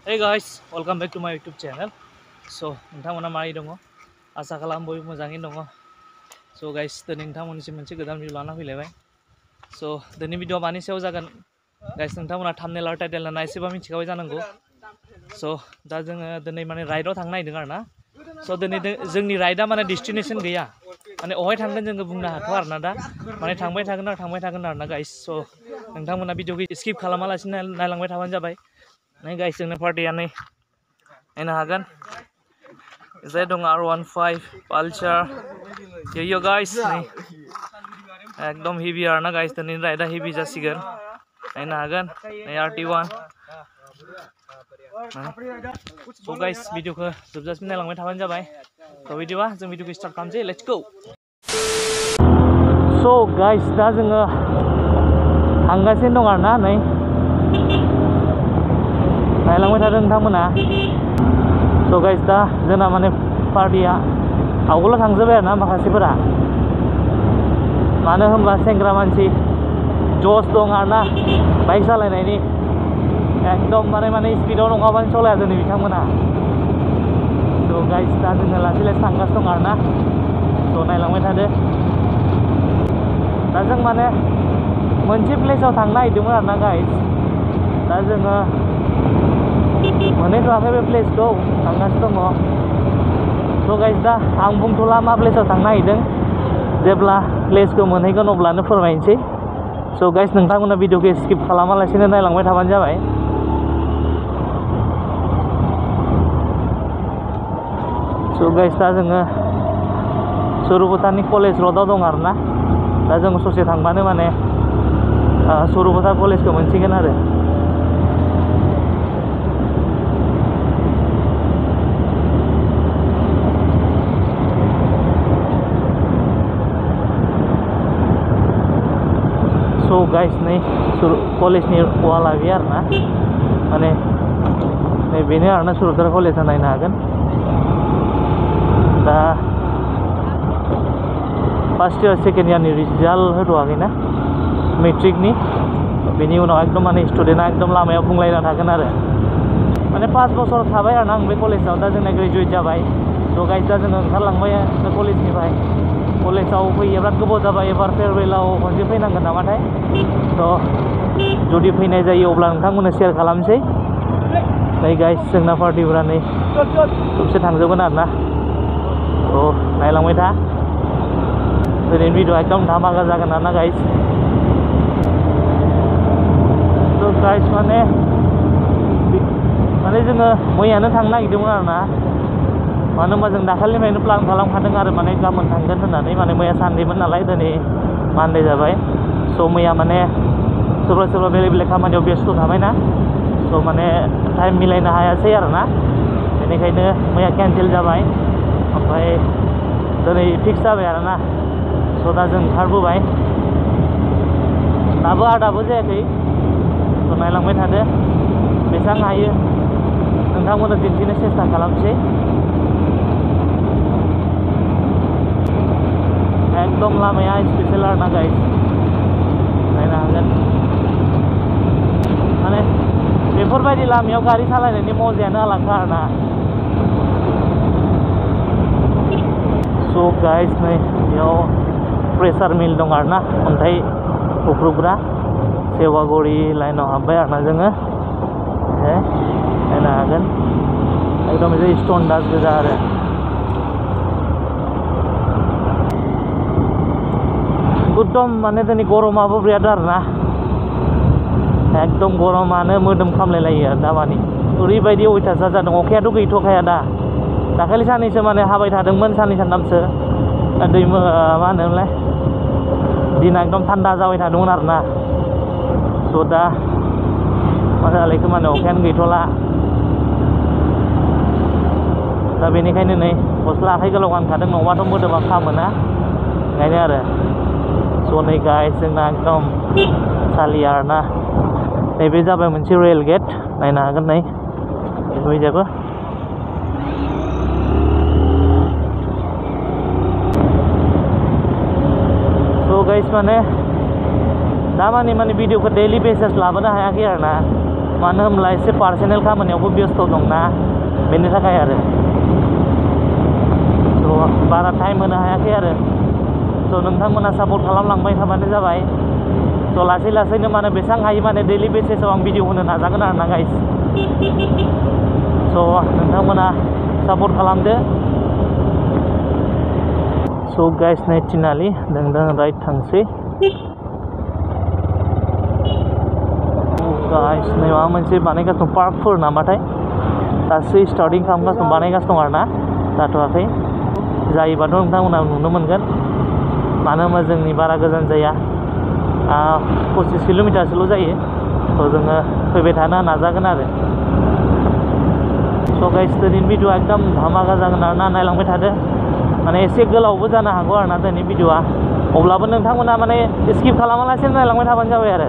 Hey guys, welcome back to my YouTube channel. So, नोंथांमोना मारै दङ? आसा खालाम बयबो मोजाङैनो दङ. So guys, दिनै नोंथांमोननिसिम मोनसे गोदान भिडिअ लाना फैलायबाय. So, दिनै भिडिअ मानि सायाव जागोन? Guys, नोंथांमोना thumbnail आरो टाइटेल नायना एसेबा मिथिखाबाय जानांगौ. So, दा जोङो दिनै माने राइडआव थांनो नागिरदों आरो ना. So, दिनै जोंनि राइडआ माने डेस्टिनेसन गैया. माने अहाय थांगोन जोङो बुंनो हाथ'आ आरो ना दा. माने थांबाय थागोन आरो ना guys. So, नोंथांमोना भिडिअखौ स्किप खालामालासिनो नायलांबाय थाबानो जाबाय. Nah guys, जोंना पार्टिया नै नायनो हागोन जे दङ R15 Pulsar यो guys नै एकदम हेभि आरो ना guys दिनै राइडआ हेभि जासिगोन नायनो हागोन नै RT1 so guys भिडिअखौ जोबजासिम नायलांबाय थाबानो जाबाय थ' बिदिबा जों भिडिअखौ स्टार्ट खालामसै लेट्स गो so guys दा जोङो थांगासिनो दं आरो ना नै नायलांबाय थादों नोंथांमोना so guys दा जोंना माने पार्टिया आवगोलाव थांजोब्बाय आरो ना माखासेफोरा मानो होनबा सेंग्रा मानसि जस दं आरो ना बाइक सालायनायनि एकदम माने स्पिडआव नङाबानो सलाया दिनै बिथांमोना so guys दा जोङो लासै लासै थांगासिनो दं आरो ना so नायलांबाय थादो दा जों माने मोनसे प्लेसाव थांनो नागिरदोंमोन आरो ना guys दा जोङो मोनहैथ'वाखै बे प्लेसखौ थांगासिनो दङ so guys दा आं बुंथ'ला मा प्लेसाव थांनो नागिरदों जेब्ला प्लेसखौ मोनहैगोन अब्लानो फोरमायनोसै so guys नोंथांमोना भिडिअखौ स्किप खालामालासिनो नायलांबाय थाबानो जाबाय so guys दा जोङो सुरुबुथारनि कलेज र'डआव दं आरो ना दा जों ससे थांबानो माने सुरुबुथार कलेजखौ मोनसिगोन आरो so guys नै कलेजनि वाला गैया आरो ना माने नै बेनो आरो ना सुरुबुथार कलेजआ नायनो हागोन दा फार्स्ट इयार सेकेन्ड इयारनि रिजाल्ट होथ'वाखैना मेट्रिकनि बेनि उनाव एकदम माने स्टुडेन्टआ एकदम लामायाव बुंलायना थागोन आरो माने 5 बोसोर थाबाय आरो आं बे कलेजाव दा जोंना ग्रेजुवेट जाबाय so guys दा जोङो ओंखारलांबाय बे कलेजनिफ्राय कलेजाव फैयो बिराद गोबाव जाबाय एबार फेयारवेलाव खनसे फैनांगोन नामाथाय थ' जुदि फैनाय जायो अब्ला नोंथांमोननो शेयार खालामसै नै गाइस जोंना पार्टिफोरा नै सबसे थांजोबगोन आरो ना थ' नायलांबाय था दिनैनि भिडिअ'आ एकदम धामाका जागोन आरो ना गाइस थ' गाइस माने जोङो मैयानो थांनो नागिरदोंमोन आरो ना मानो होनबा जों दाखालिनिफ्रायनो प्लान खालामखादों आरो माने गाबोन थांगोन होननानै माने मैया सानडेमोन नालाय दिनै मानडे जाबाय स' मैया माने सोरबा बेलेग खामानियाव बेस्थ' थाबायना स' माने टाइम मिलायनो हायासै आरो ना बेनिखायनो मैया केन्सेल जाबाय ओमफ्राय दिनै फिक्स जाबाय आरो ना स' दा जों ओंखारबोबाय दाबो आदाबो जायाखै स' नायलांबाय थादो बेसेबां हायो नोंथांमोननो दिन्थिनो सेस्था खालामसै एकदम लामाया स्पेसियेल आरो ना गाइस नायनो हागोन माने बेफोरबायदि लामायाव गारि सालायनायनि मजायानो आलादा आरो ना स' गाइस नै बेयाव प्रेसार मिल दं आरो ना अन्थाइ हुख्रुबग्रा सेवागुरि लाइनाव हाबबाय आरो ना जोङो नायनो हागोन एकदम एसे स्टन दास गोजा आरो एकदम माने दिनै गरमाबो बिराद आरो ना एकदम गरमानो मोदोम खामलायलायो आरो दामानि ओरैबायदि अयथासार जादों अखायाथ' गैथ'खाया दा दाखालि साननैसो माने हाबाय थादोंमोन साननै सानथामसो दै मा होनोमोनलाय दिना एकदम थान्दा जाबाय थादोंमोन आरो ना स' दा मा जालायखो माने अखायानो गैथ'ला दा बेनिखायनो नै गस्ला आखाइ गोलाव गानखादों नङाबाथ' मोदोमा खामोना ओंखायनो आरो स' नै गाइस जोंना एकदम सालिया आरो ना नैबे जाबाय मोनसे रेल गेट नायनो हागोन नै बेफोरबायदियाबो स' गाइस माने दामानि भिडिअखौ डेलि बेसिस लाबोनो हायाखै आरो ना मानो होनब्ला एसे पार्सनेल खामानियावबो बेस्थ' दंना बेनि थाखाय आरो स' बारा टाइम होनो हायाखै आरो स' नोंथांमोना सापर्ट खालामलांबाय थाबानो जाबाय स' लासै लासैनो माने बेसेबां हायो माने डेलि बेसिसाव आं भिडिअ होनो नाजागोन आरो ना गाइस स' नोंथांमोना सापर्ट खालामदो स' गाइस नै थिनालि जों राइट थांसै गाइस नै माबा मोनसे बानायगासिनो दं पार्कफोर नामाथाय दासो स्टार्टिं खालामगासिनो दं बानायगासिनो दं आरो ना जाथ'वाखै जायोबाथ' नोंथांमोना नुनो मोनगोन मानो होनबा जोंनि बारा गोजान जाया 25 किल'मिटारसोल' जायो थ' जोङो फैबाय थानो नाजागोन आरो स' गाइस दिनैनि भिडिअ'आ एकदम धामाका जागोन आरो ना नायलांबाय थादो माने एसे गोलावबो जानो हागौ आरो ना दिनैनि भिडिअ'आ अब्लाबो नोंथांमोना माने स्किप खालामालासिनो नायलांबाय थाबानो जाबाय आरो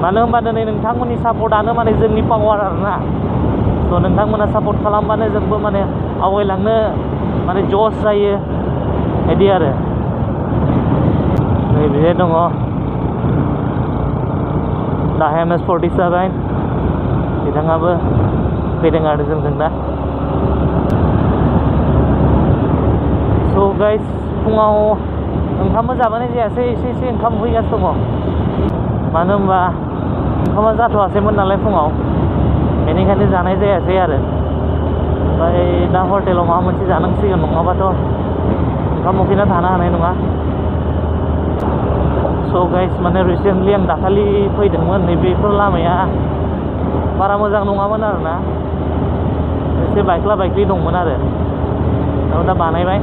मानो होनबा दिनै नोंथांमोननि सापर्टआनो माने जोंनि पावार आरो ना स' नोंथांमोना सापर्ट खालामबानो जोंबो माने आवगायलांनो माने जस जायो बिदि आरो नैबे दङ दा MS-47 बिथाङाबो फैदों आरो जोंजों दा स' गाइस फुङाव ओंखामबो जाबोनाय जायासै एसे ओंखाम उखैगासिनो दङ मानो होनबा ओंखामा जाथ'वासैमोन नालाय फुङाव बेनिखायनो जानाय जायासै आरो ओमफ्राय दा हटेलाव माबा मोनसे जानांसिगोन नङाबाथ' ओंखाम उखैना थानो हानाय नङा स' गाइस माने रिसेन्टलि आं दाखालि फैदोंमोन नैबेफोर लामाया बारा मोजां नङामोन आरो ना एसे बायख्ला बायख्लि दंमोन आरो दा बानायबाय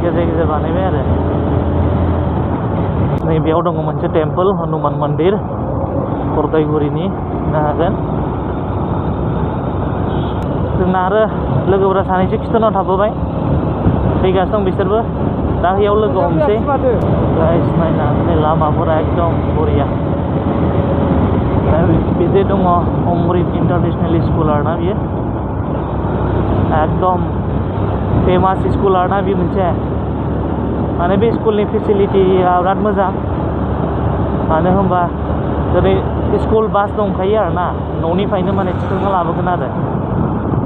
गेजेर गेजेर बानायबाय आरो नैबेयाव दङ मोनसे टेम्पोल हनुमान मन्दिर करताइगुरिनि नुनो हागोन जोंना आरो लोगोफोरा सानैसो खिथनाव थाबोबाय फैगासिनो दं बिसोरबो दा बेयाव लोगो हमसै गाइस नायनो हागोन लामाफोरा एकदम बरिया बिदि दङ अमृत इन्टारनेसनेल स्कुल आरोना बियो एकदम फेमास स्कुल आरोना बे मोनसे माने बे स्कुलनि फेसिलिटिया बिराद मोजां मानो होनबा दिनै स्कुल बास दंखायो आरो ना न'निफ्रायनो माने थिखांना लाबोगोन आरो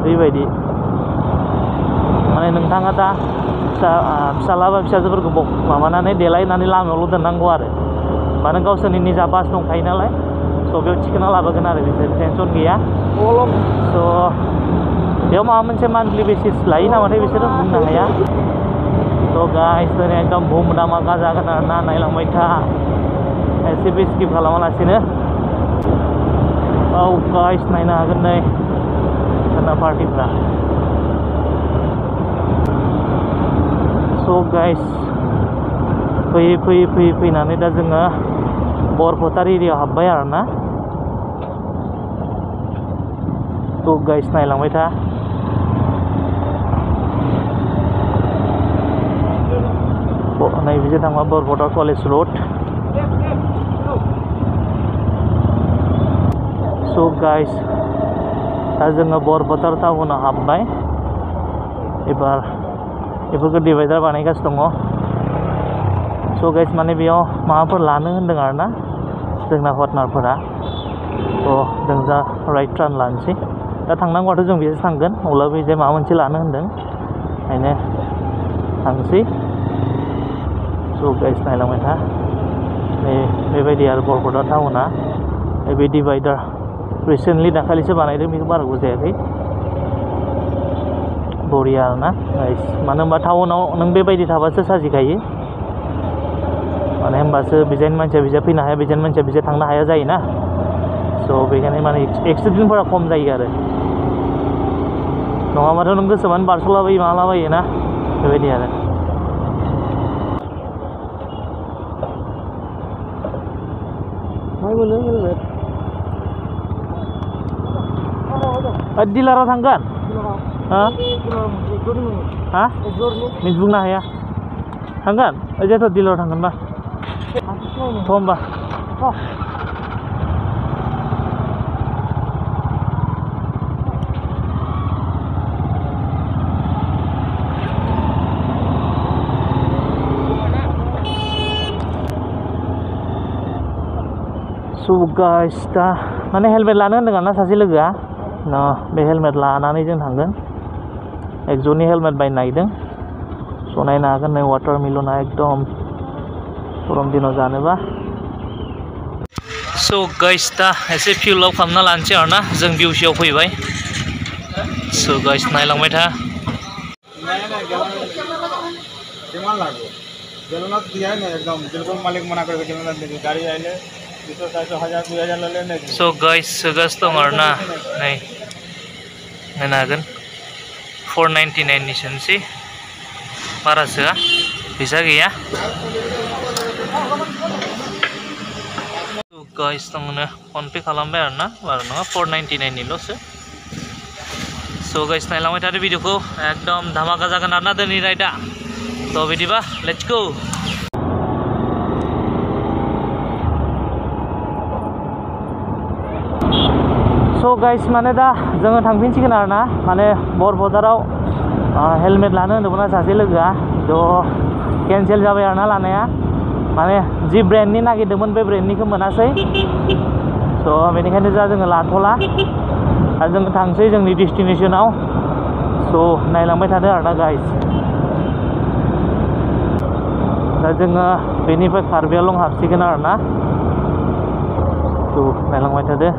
बेबायदि माने नोंथाङा दा फिसाला बा फिसाजोफोरखौ माबानानै देलायनानै लामायावल' दोननांगौ आरो मानो गावसोरनि निजा बास दंखायो नालाय स' बेयाव थिखांना लाबोगोन आरो बिसोर टेनसन गैया स' बेयाव माबा मोनसे मान्थलि बेसिस लायो नामाथाय बिसोरो बुंनो हाया स' गाइस दिनै एकदम बुम धामाका जागोन आरो ना नायलांबाय था एसेबो स्किप खालामालासिनो औ गाइस नायनो हागोन नै जोंना पार्टिफ्रा स' गाइस फैयै फैनानै दा जोङो बरफोथार एरियायाव हाबबाय आरो ना थ' गाइस नायलांबाय था नैबेजों थांबा बरफोथार कलेज रड स' गाइस दा जोङो बरफोथार टाउनाव हाबबाय एबार बेफोरखौ डिभाइडार बानायगासिनो दङ स' गाइस माने बेयाव माबाफोर लानो होन्दों आरो ना जोंना पार्टनारफोरा थ' जों जा राइट टार्न लानोसै दा थांनांगौआथ' जों बेजों थांगोन अब्लाबो जे माबा मोनसे लानो होन्दों ओंखायनो थांसै स' गाइस नायलांबाय था बेबायदि आरो बरफोथार टाउना बे डिभाइडार रिसेन्टलि दाखालिसो बानायदों बेखौ बारा बुजायाखै बरिया आरोना गाइस मानो होनबा टाउनाव नों बेबायदि थाबासो साजिखायो माने होनबासो बिजायनि मानसिया बिजा फैनो हाया बिजायनि मानसिया बिजा थांनो हाया जायोना स' बेखायनो माने एक्सिडेन्टफोरा खम जायो आरो नङाबाथ' नों गोसोबानो बारस'लाबायो मालाबायो ना बेबायदि आरो डिलाराव थांगोन हा मिन्स बुंनो हाया थांगोन ओजाथ' डिलाराव थांगोनबा थ' होमबा So guys, दा माने हेलमेट लानो होनदों आरोना सासे लोगोआ बे हेलमेट लानानै जों थांगोन एक्ज'नि हेलमेट बायनो नागिरदों स' नायनो हागोन नै वाटारमेलना एकदम गरम दिनाव जानोबा स' गाइस दा एसे फिउल अफ खालामना लानोसै आरोना जों बिउसिआव फैबाय स' गाइस नायलांबाय था जलना तो दिया है ना एकदम बिल्कुल मालिक मना करके जलना देंगे गाड़ी आइले 200 1000 ले लेने स' गाइस सोगासिनो दं आरोना नै नायनो हागोन 499 नि सोनोसै बारा सोआ फैसा गैया गाइस नोंनो फनपे खालामबाय आरोना बारा नङा 499 निल'सो स' गाइस नायलांबाय थादो भिडिअखौ एकदम धामाका जागोन आरोना दिनै राइडआ थ' बिदिबा लेट्स गो स' गाइस माने दा जोङो थांफिनसिगोन आरोना माने बरपदाराव हेलमेट लानो होनदोंमोन सासे लोगोआ थ' केनसेल जाबाय आरोना लानाया माने जि ब्रेन्डनि नागिरदोंमोन बे ब्रेन्डनिखौ मोनासै स' बेनिखायनो जा जोङो लाथ'ला आरो जोङो थांसै जोंनि डेस्टिनेसनाव स' नायलांबाय थादो आरोना गाइस दा जोङो बेनिफ्राय कार्बि आलं हाबसिगोन आरोना स' नायलांबाय थादो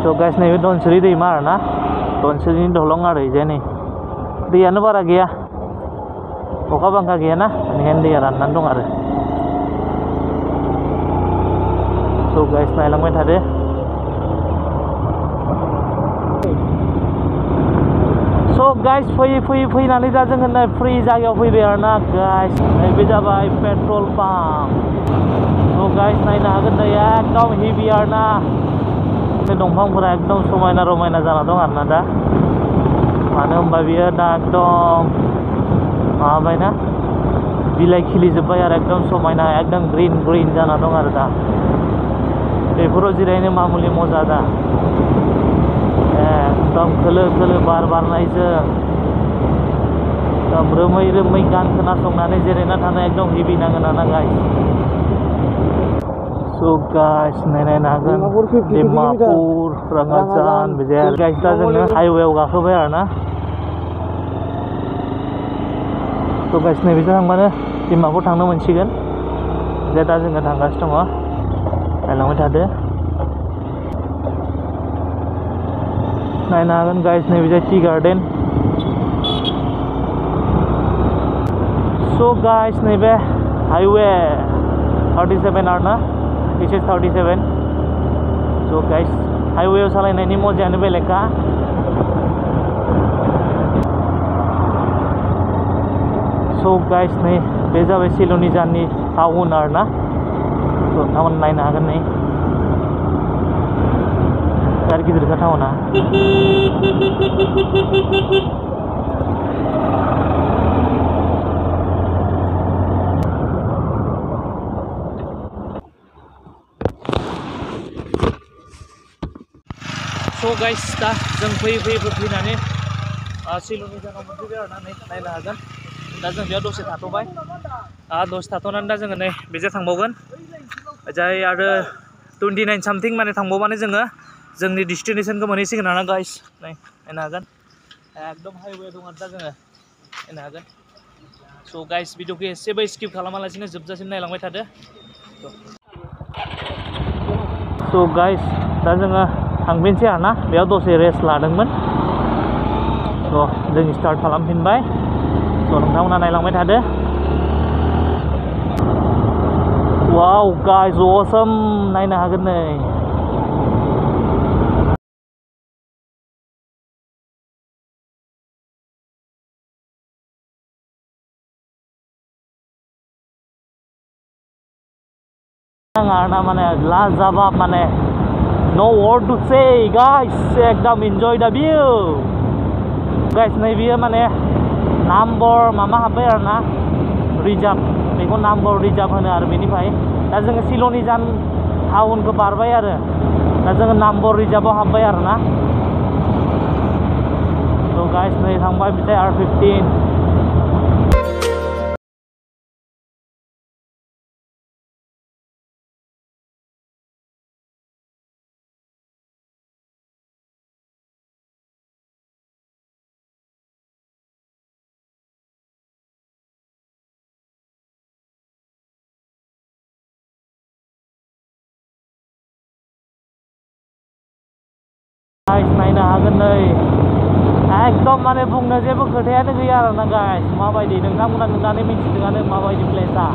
स' गाइस नैबे धनसिरि दैमा आरोना धनसिरिनि दलं आरो इजाय नै दैयानो बारा गैया अखा बांखा गैयाना बेनिखायनो दैया राननानै दं आरो स' गाइस नायलांबाय थादो स' गाइस फैनानै दा जोङो नै फ्रि जायगायाव फैबाय आरोना गाइस नैबे जाबाय पेट्रल पाम्प स' गाइस नायनो हागोन नै एकदम हेभि आरोना बे दंफांफोरा एकदम समायना रमायना जाना दं आरोना दा मानो होनबा बियो दा एकदम माबाबायना बिलाइ खिलिजोब्बाय आरो एकदम समायना एकदम ग्रिन जाना दं आरो दा बेफोराव जिरायनो मामुलि मजा दा एकदम खोलो खोलो बार बारनायजों एकदम रोमै गान खोनासंनानै जिरायना थानो एकदम हेभि नांगोन आरोना गाइस स' गाइस नायनो हागोन डिमापुर राङाजान बिदि गाइस दा जोङो हाइवेआव गाखोबाय आरोना स' गाइस नैबेजों थांबानो डिमापुर थांनो मोनसिगोन जे दा जोङो थांगासिनो दङ नायलांबाय थादो नायनो हागोन गाइस नैबे टि गार्डेन स' गाइस नैबे हाइवे 37 आरोना this is 37 स' गाइस हाइवेआव सालायनायनि मजायानो बेलेगखा स' गाइस नै बे जाबाय सिल'निजाननि टाउन आरोना स' टाउन नायनो हागोन नै बिराद गिदिरखा टाउना स' गाइस दा जों फैनानै सिल'निजानाव मोनफैबाय आरोना नै नायनो हागोन दा जों बेयाव दसे थाथ'बाय दसे थाथ'नानै दा जोङो नै बेजों थांबावगोन जाय आरो 29 सामथिं माने थांबावबानो जोङो जोंनि डेस्टिनेसनखौ मोनहैसिगोन आरोना गाइस नै नायनो हागोन एकदम हाइवे दं आरो दा जोङो नायनो हागोन स' गाइस भिडिअखौ एसेबो स्किप खालामालासिनो जोबजासिम नायलांबाय थादो स' गाइस दा जोङो थांफिनसै आरोना बेयाव दसे रेस्ट लादोंमोन स' जों स्टार्ट खालामफिनबाय स' नोंथांमोना नायलांबाय थादो वाव गाइस असम नायनो हागोन नै आरोना माने लाजाबाब माने no word to say guys एकदम enjoy the view guys नै बियो माने नाम्बर माबा हाब्बाय आरोना रिजार्भ बेखौ नाम्बर रिजार्भ होनो आरो बेनिफ्राय दा जोङो सिल'निजान टाउनखौ बारबाय आरो दा जोङो नाम्बर रिजार्भआव हाब्बाय आरोना स' गाइस नै थांबाय बिथाय R15 गाइस नायनो हागोन नै एकदम माने बुंनो जेबो खोथायानो गैया आरोना गाइस माबायदि नोंथांमोना नुनानै मिथिदोंआनो माबायदि प्लेसआ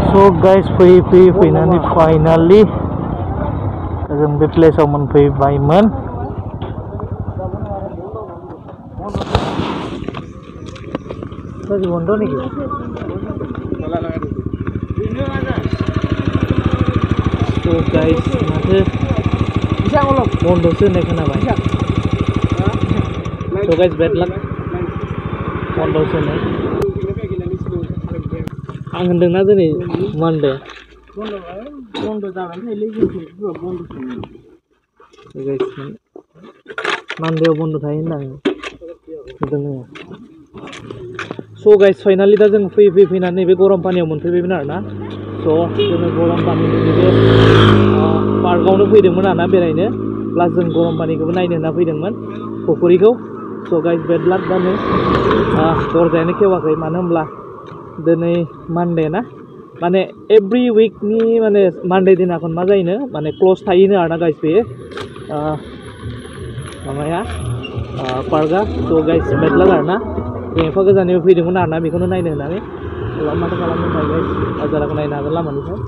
So guys fैनानै फाइनालि जों बे प्लेसआव मोनफैबायमोन बन्द नेকি So guys माथो बन्दसो होननाय खोनाबाय So guys bad luck बन्दसो होननाय आं होनदोंना दिनै मानदे बन्द जानानै थायोलै जोंखौ बन्द गाइस मानदेआव बन्द थायो होनदां होनदों स' गाइस फाइनालि दा जों फैनानै बे गरम पानियाव मोनफैबायमोन आरोना स' जोङो गरम पानिनि बे पार्कआवनो फैदोंमोन आरोना बेरायनो प्लास जों गरम पानिखौबो नायनो होनना फैदोंमोन फुख्रिखौ स' गाइस बेड लाक दा नै दरजायानो खेवाखै मानो होनब्ला दिनै मानडे ना माने एभ्रि उइकनि माने मानडे दिनाखौ मा जायोनो माने क्ल'ज थायोनो आरोना गाइस बे माबाया पार्कआ स' गाइस बेड लाक आरोना जों एफा गोजाननिफ्राय फैदोंमोन आरोना बेखौनो नायनो होननानै माथो खालामनो होनबाय गाइस बाजारखौ नायनो हागोन लामानिफ्राय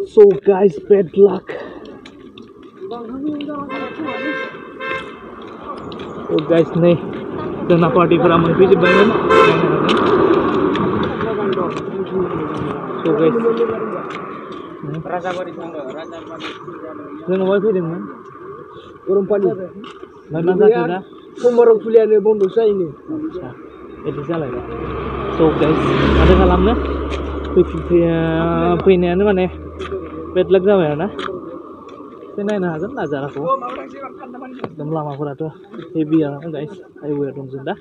So guys, bad luck. So guys, nih जोंना पार्टिफोरा मोनफैजोबबायमोन So guys, जों अबाय फैदोंमोन गरम पानि मा जाखो दा समबाराव खुलियानो बन्द जायोनो आच्छा बिदि जालायबाय So guys, माथो खालामनो फैनायानो माने बेड लाक जाबाय आरोना नायनो हागोन नाजाराखौ एकदम लामाफोराथ' हेभि आरोना गाइस हाइवेआव दं जों दा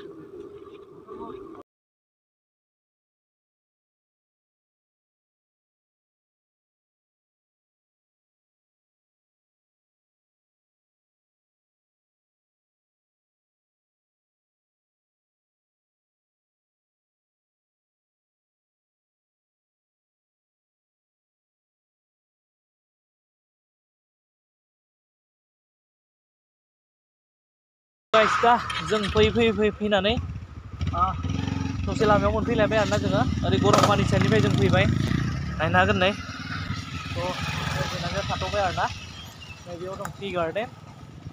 गाइस दा जों फैनानै ससे लामायाव मोनफैलायबाय आरोना जोङो ओरै गरम पानि साइडनिफ्राय जों फैबाय नायनो हागोन नै फैनानै थाथ'बाय आरोना नैबेयाव दं टि गार्डेन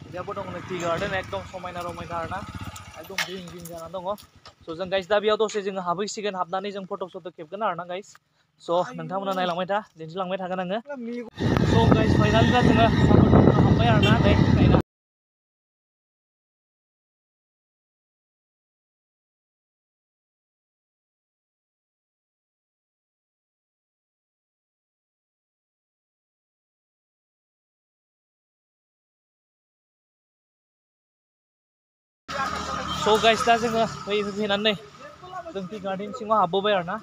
बेयावबो दं नै टि गार्डेन एकदम समायना रमायना आरोना एकदम ग्रिन ग्रिन जाना दङ स' जों गाइस दा बेयाव दसे जोङो हाबहैसिगोन हाबनानै जों फट' खेबगोन आरोना गाइस स' नोंथांमोना नायलांबाय था दिन्थिलांबाय थागोन आङो स' गाइस फाइनालि दा जोङो हाबबाय आरोना नै नायना So guys, दा जोङो फैनानै जों टि गार्डेन सिङाव हाबबोबाय आरोना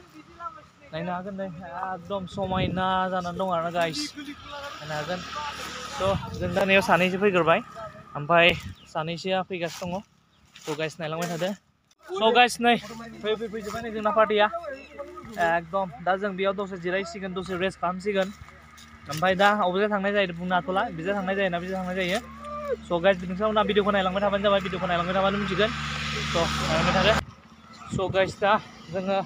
नायनो हागोन नै एकदम समायना जानानै दं आरोना गाइस नायनो हागोन स' जों दा नैयाव सानैसो फैग्रोबाय ओमफ्राय सानैसोआ फैगासिनो दङ स' गाइस नायलांबाय थादो स' गाइस नै फैजोब्बाय नै जोंना पार्टिया एकदम दा जों बेयाव दसे जिरायसिगोन दसे रेस्ट खालामसिगोन ओमफ्राय दा अबेजों थांनाय जायो बुंनो हाथ'ला बिजों थांनाय जायो ना बिजों थांनाय जायो स' गाइस नोंथांमोना भिडिअखौ नायलांबाय थाबानो जाबाय भिडिअखौ नायलांबाय थाबानो मिथिगोन स' नायलांबाय थादो स' गाइस दा जोङो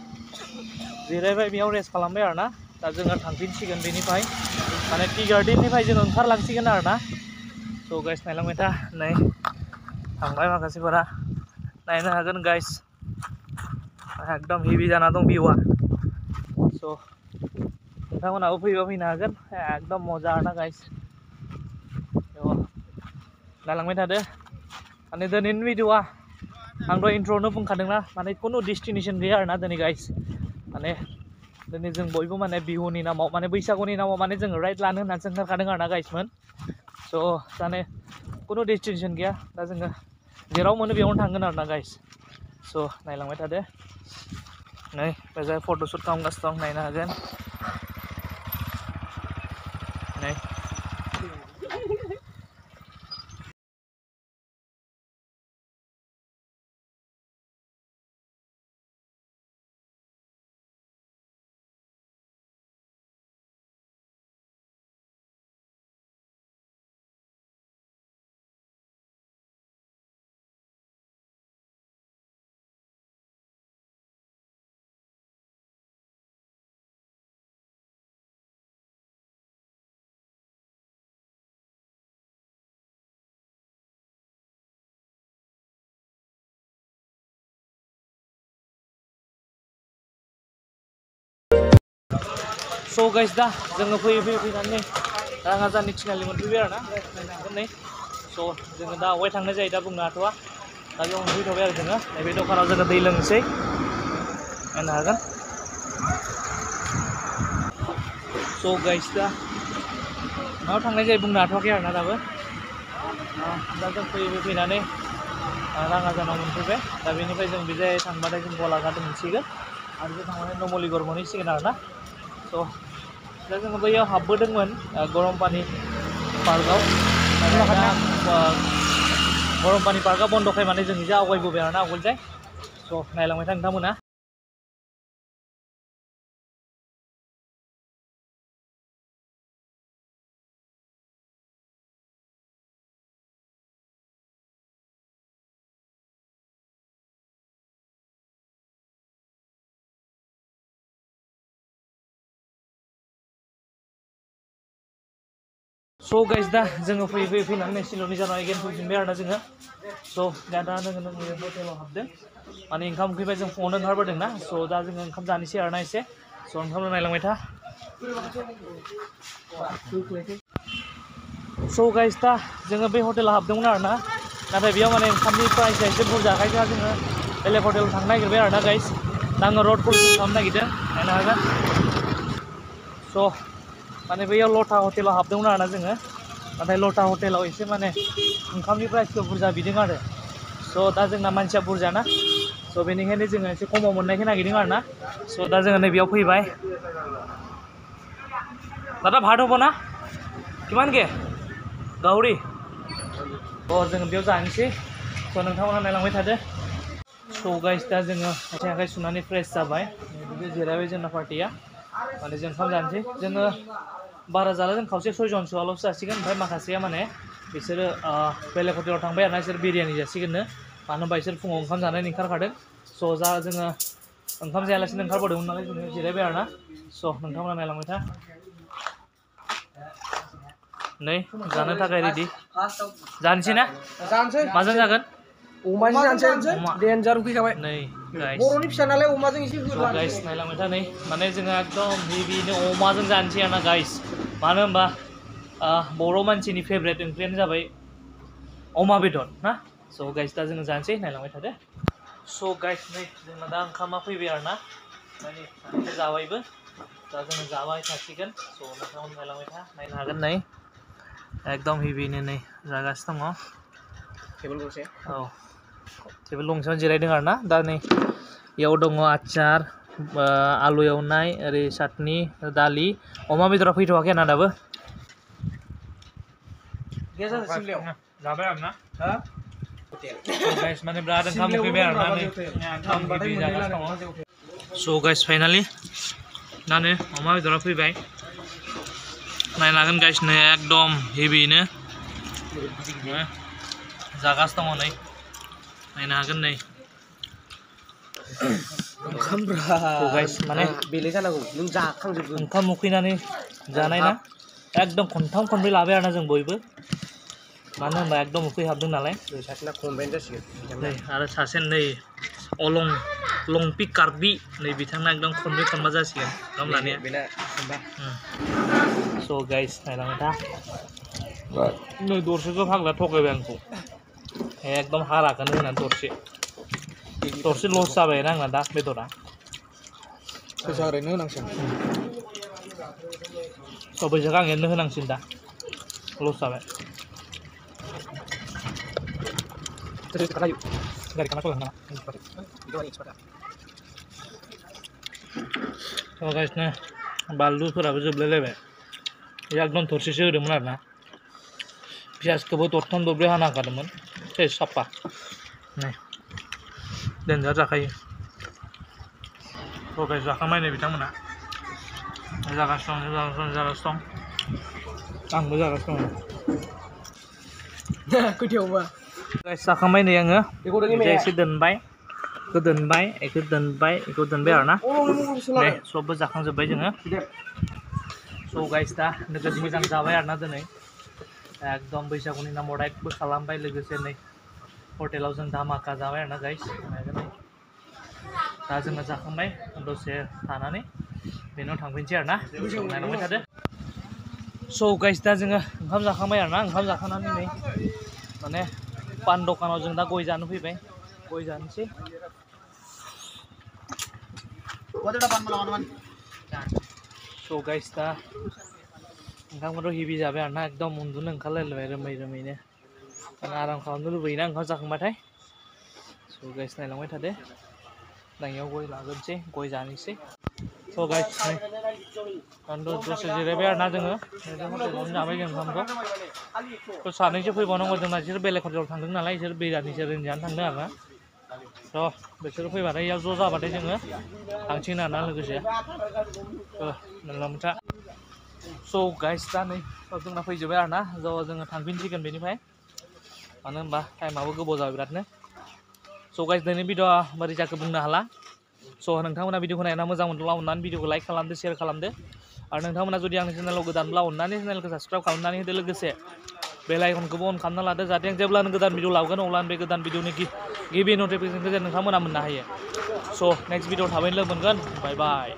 जिरायबाय बेयाव रेस्ट खालामबाय आरोना दा जोङो थांफिनसिगोन बेनिफ्राय माने टि गार्डेननिफ्राय जोङो ओंखारलांसिगोन आरोना स' गाइस नायलांबाय था नै थांबाय माखासेफोरा नायनो हागोन गाइस एकदम हेभि जाना दं भिउआ स' नोंथांमोनाबो फैबा फैनो हागोन एकदम मजा आरोना गाइस नायलांबाय थादो माने दिनैनि भिडिअआ आं दहाय इन्ट्र'आवनो बुंखादोंना माने खुनु डेस्टिनेसन गैया आरोना दिनै गाइस माने दिनै जों बयबो माने बिहुनि नामाव माने बैसागुनि नामाव माने जोङो राइड लानो होननानैसो ओंखारखादों आरोना गाइसमोन स' माने खुनु डेस्टिनेसन गैया दा जोङो जेराव मोनो बेयावनो थांगोन आरोना गाइस स' नायलांबाय थादो नै बेजाय फट'शुट खालामगासिनो दं नायनो हागोन नै स' गाइस दा जोङो फैनानै राङाजाननि थिनालि मोनफैबाय आरोना नायनो हागोन नै स' जोङो दा अबाय थांनाय जायो दा बुंनो हाथ'वा दा बेयाव मोनफैथ'बाय आरो जोङो नैबे दखानाव जोङो दै लोंनोसै नायनो हागोन स' गाइस दा मायाव थांनाय जायो बुंनो हाथ'वाखै आरोना दाबो दा जों फैनानै राङाजानाव मोनफैबाय दा बेनिफ्राय जों बेजाय थांबाथाय जों गलाघाट मोनसिगोन आरो जों थांनानै नुमलिगुर मोनहैसिगोन आरोना स' दा जोङो बैयाव हाबबोदोंमोन गरम पानि पार्कआव गरम पानि पार्कआ बन्द'खाय माने जों इजा आवगायबोबाय आरोना आवगोलजाय स' नायलांबाय था नोंथांमोना स' गाइस दा जोङो फैनानै सिल'नि जानाय एगेन फैफिनबाय आरोना जोङो स' दा जोङो हटेलाव हाबदों माने ओंखाम उखैबाय जों फुङावनो ओंखारबोदों ना स' दा जोङो ओंखाम जानोसै आरोना एसे स' ओंखामल' नायलांबाय था स' गाइस दा जोङो बे हटेलाव हाबदोंमोन आरोना नाथाय बेयाव माने ओंखामनि प्राइसआ एसे बुरजाखाय जोङो बेलेग हटेलाव थांनो नागिरबाय आरोना गाइस दा आङो रड क्रसिं खालामनो नागिरदों नायनो हागोन स' माने बैयाव लटा हटेलाव हाबदोंमोन आरोना जोङो नाथाय लटा हटेलाव एसे माने ओंखामनि प्राइसखौ बुरजा बिदों आरो स' दा जोंना मानसिया बुरजा ना स' बेनिखायनो जोङो एसे खमाव मोननायखौ नागिरदों आरोना स' दा जोङो नैबेयाव फैबाय दादा भात हब ना किमानके गाहरि जोङो बेयाव जानोसै स' नोंथांमोना नायलांबाय थादो स' गाइस दा जोङो आथिं आखाइ सुनानै फ्रेस जाबाय बिदि जिरायबाय जोंना पार्टिया माने जों ओंखाम जानोसै जोङो बारा जाला जों खावसे 6 जनसोआल'सो जासिगोन ओमफ्राय माखासेया माने बिसोरो बेलेग हटेलाव थांबाय आरोना बिसोर बिरियानि जासिगोननो मानो होनबा बिसोर फुङाव ओंखाम जानायनि ओंखारखादों स' जा जोङो ओंखाम जायालासिनो ओंखारबोदोंमोन नालाय जोङो जिरायबाय आरोना स' नोंथांमोना नायलांबाय था नै जानो थाखाय रेडि जानोसै ना माजों जागोन अमाजों जानोसै डेन्जार फैखाबाय नै गाइस बर'नि फिसा नालाय अमाजों एसे गाइस नायलांबाय था नै माने जोङो एकदम हेभिनो अमाजों जानोसै आरोना गाइस मानो होनबा बर' मानसिनि फेभरेट ओंख्रियानो जाबाय अमा बेदर ना स' गाइस दा जोङो जानोसै नायलांबाय थादो स' गाइस नै जोंना दा ओंखामा फैबाय आरोना माने जाबायबो दा जोङो जाबाय थासिगोन स' नोंथांमोन नायलांबाय था नायनो हागोन नै एकदम हेभिनो नै जागासिनो दङ टेबोल गंसे औ टेबोल गंसेयाव जिरायदों आरोना दा नै इयाव दङ आचार आलु एवनाय ओरै चाटनि दालि अमा बेदरा फैथ'वाखै आरोना दाबो जाबाय आरोना गाइस माने बिराद ओंखाम उखैबाय आरोना नै स' गाइस फाइनालि दा नै अमा बेदरा फैबाय नायनो हागोन गाइस नै एकदम हेभिनो जागासिनो दङ नै नायनो हागोन नै गाइस माने बेले जानांगौ नों जाखांजोबगोन ओंखाम उखैनानै जानाय ना एकदम खनथाम खनब्रै लाबाय आरोना जों बयबो मानो होनबा एकदम उखैहाबदों नालाय सासेना कम्बाइन जासिगोन नै आरो सासे नै लंपि कार्बि नै बिथांना एकदम खनब्रै खनबा जासिगोन ओंखाम लानाया स' गाइस नायलांबाय था नै दरसेखौ फाग्ला थगायबाय आंखौ एकदम हाराखौनो होनानै दरसे लस जाबाय आंना दा बेदरा फैसा ओरैनो होनांसिगोन फैसाखौ आं एरनो होनांसिगोन दा लस जाबाय गारि खाना सलायनो नामा गाइसनो बानलुफोराबो जोबलायलायबाय एकदम थरसेसो होदोंमोन आरोना पियासखौबो दरथाम दरब्रै हाना होखादोंमोन सेस साफा नै देन्जार जाखायो गाइस जाखांबाय नै बिथांमोना जागासिनो दं आंबो जागासिनो दं खैथायावबा गाइस जाखांबाय नै आङो एसे दोनबाय बेखौ दोनबाय बेखौ दोनबाय आरोना नै सबबो जाखांजोब्बाय जोङो स' गाइस दा नोगोद मोजां जाबाय आरोना दिनै एकदम बैसागुनि नामाव राइडबो खालामबाय लोगोसे नै हटेलाव जों धामाका जाबाय आरोना गाइस दा जोङो जाखांबाय दसे थानानै बेनाव थांफिनसै आरोना नायलांबाय थादो स' गाइस दा जोङो ओंखाम जाखांबाय आरोना ओंखाम जाखांनानै नै माने पान दखानाव जों दा गय जानो फैबाय गय जानोसै स' गाइस दा ओंखामखौथ' हेभि जाबाय आरोना एकदम उन्दुनो ओंखारलायलायबाय रोमै आराम खालामनो लुबैयोना ओंखाम जाखांबाथाय स' गाइस नायलांबाय थादो दानियाव गय लाबोनोसै गय जानोसै स' गाइस नै दसे जिरायबाय आरोना जोङो हटेलावनो जाबाय जों ओंखामखौ सानैसो फैबावनांगौ जोंना बिसोर बेलेग हटेलाव थांदों नालाय बिसोर बिरियानिसो जानो थांदों आरोना थ' बिसोर फैबाथाय इयाव ज' जाबाथाय जोङो थांसिगोन आरोना लोगोसे नोंलामोथा स' गाइस दा नै जोंना फैजोब्बाय आरोना जोङो थांफिनसिगोन बेनिफ्राय मानो होनबा टाइमाबो गोबाव जाबाय बिरादनो स' गाइस दिनै भिडिअ'आ बोरै जाखो बुंनो हाला स' नोंथांमोना भिडिअ'खौ नायना मोजां मोनब्ला अननानै भिडिअ'खौ लाइक खालामदो शेयार खालामदो आरो नोंथांमोना जुदि आंनि चेनेलाव गोदानब्ला अननानै चेनेलखौ साबस्क्राइब खालामनानै होदो लोगोसे बेल आइकनखौबो अन खालामना लादो जाहाथे आं जेब्लानो गोदान भिडिअ लाबोगोन अब्लानो बे गोदान भिडिअ'नि गिबि नटिफिकेसनखौ नोंथांमोना मोननो हायो स' नेक्स्ट भिडिअ थाबैनो लोगो मोनगोन बाय बाय